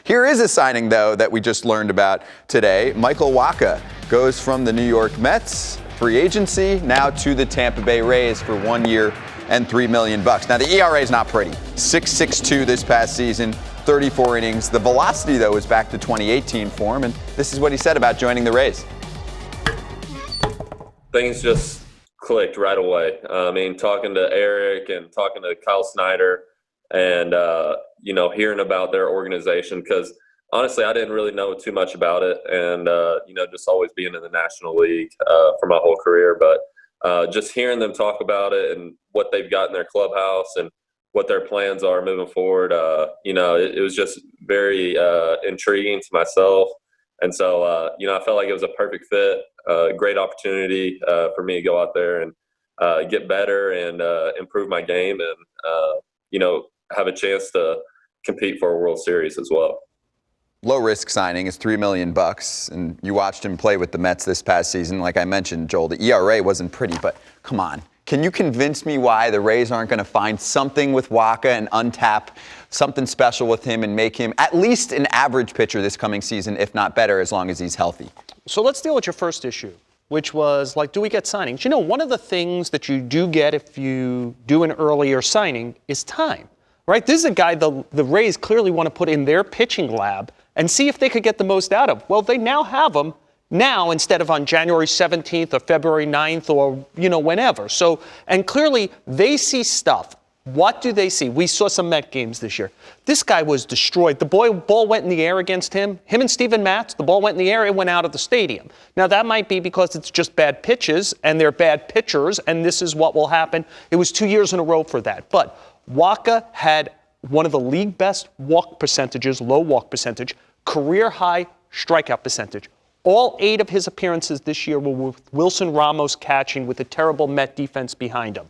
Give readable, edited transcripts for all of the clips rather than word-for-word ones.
Here is a signing, though, that we just learned about today. Michael Wacha goes from the New York Mets, free agency, now to the Tampa Bay Rays for 1 year and $3 million. Now, the ERA is not pretty. 6.62 this past season, 34 innings. The velocity, though, is back to 2018 form, and this is what he said about joining the Rays. Things just clicked right away. I mean, talking to Eric and talking to Kyle Snyder and, hearing about their organization, because honestly, I didn't really know too much about it. And, just always being in the National League for my whole career. But just hearing them talk about it and what they've got in their clubhouse and what their plans are moving forward, it was just very intriguing to myself. And so, I felt like it was a perfect fit, great opportunity for me to go out there and get better and improve my game and, have a chance to compete for a World Series as well. Low risk signing is $3 million, and you watched him play with the Mets this past season. Like I mentioned, Joel, the ERA wasn't pretty, but come on. Can you convince me why the Rays aren't going to find something with Wacha and untap something special with him and make him at least an average pitcher this coming season, if not better, as long as he's healthy? So let's deal with your first issue, which was, do we get signings? One of the things that you do get if you do an earlier signing is time, right? This is a guy the Rays clearly want to put in their pitching lab and see if they could get the most out of. Well, they now have him now instead of on January 17th or February 9th or, whenever. So, and clearly they see stuff. What do they see? We saw some Met games this year. This guy was destroyed. The ball went in the air against him. Him and Steven Matz, the ball went in the air, it went out of the stadium. Now, that might be because it's just bad pitches and they're bad pitchers, and this is what will happen. It was 2 years in a row for that. But Wacha had one of the league best walk percentages, low walk percentage, career high strikeout percentage. All 8 of his appearances this year were with Wilson Ramos catching with a terrible Met defense behind him.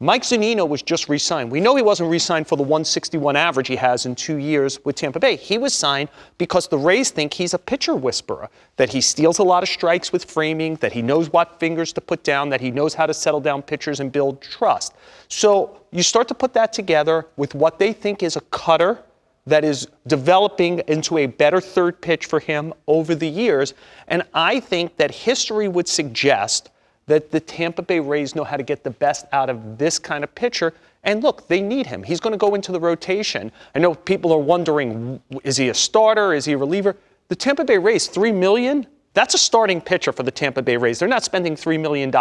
Mike Zunino was just re-signed. We know he wasn't re-signed for the 161 average he has in 2 years with Tampa Bay. He was signed because the Rays think he's a pitcher whisperer, that he steals a lot of strikes with framing, that he knows what fingers to put down, that he knows how to settle down pitchers and build trust. So you start to put that together with what they think is a cutter that is developing into a better third pitch for him over the years. And I think that history would suggest that the Tampa Bay Rays know how to get the best out of this kind of pitcher. And look, they need him. He's going to go into the rotation. I know people are wondering, is he a starter? Is he a reliever? The Tampa Bay Rays, $3 million, that's a starting pitcher for the Tampa Bay Rays. They're not spending $3 million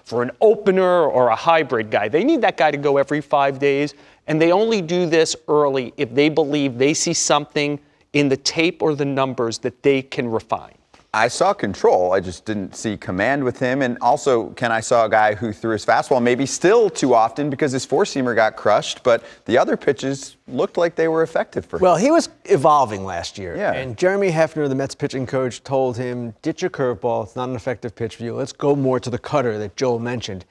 for an opener or a hybrid guy. They need that guy to go every 5 days. And they only do this early if they believe they see something in the tape or the numbers that they can refine. I saw control. I just didn't see command with him. And also, I saw a guy who threw his fastball maybe still too often because his four-seamer got crushed, but the other pitches looked like they were effective for him. Well, he was evolving last year. Yeah. And Jeremy Hefner, the Mets pitching coach, told him, ditch your curveball. It's not an effective pitch for you. Let's go more to the cutter that Joel mentioned.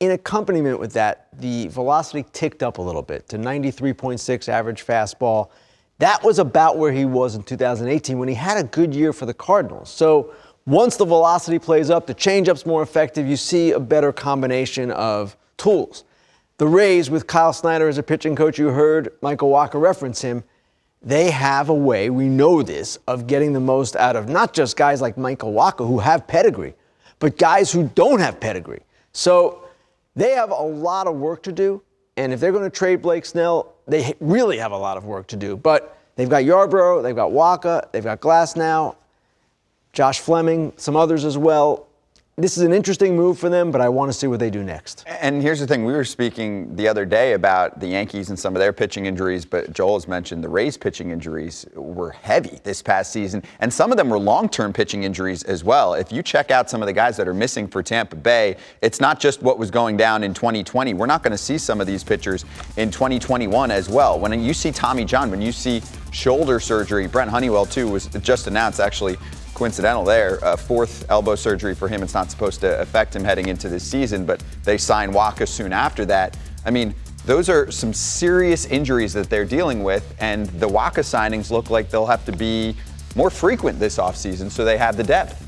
In accompaniment with that, the velocity ticked up a little bit to 93.6 average fastball. That was about where he was in 2018 when he had a good year for the Cardinals. So once the velocity plays up, the changeup's more effective, you see a better combination of tools. The Rays, with Kyle Snyder as a pitching coach, you heard Michael Wacha reference him, they have a way, we know this, of getting the most out of not just guys like Michael Wacha who have pedigree, but guys who don't have pedigree. So they have a lot of work to do, and if they're going to trade Blake Snell, they really have a lot of work to do. But they've got Yarbrough, they've got Wacha, they've got Glasnow, Josh Fleming, some others as well. This is an interesting move for them, but I want to see what they do next. And here's the thing. We were speaking the other day about the Yankees and some of their pitching injuries, but Joel has mentioned the Rays' pitching injuries were heavy this past season, and some of them were long-term pitching injuries as well. If you check out some of the guys that are missing for Tampa Bay, it's not just what was going down in 2020. We're not going to see some of these pitchers in 2021 as well. When you see Tommy John, when you see shoulder surgery, Brent Honeywell, too, was just announced, actually, coincidental there, fourth elbow surgery for him. It's not supposed to affect him heading into this season, but they signed Wacha soon after that. I mean, those are some serious injuries that they're dealing with, and the Wacha signings look like they'll have to be more frequent this offseason so they have the depth.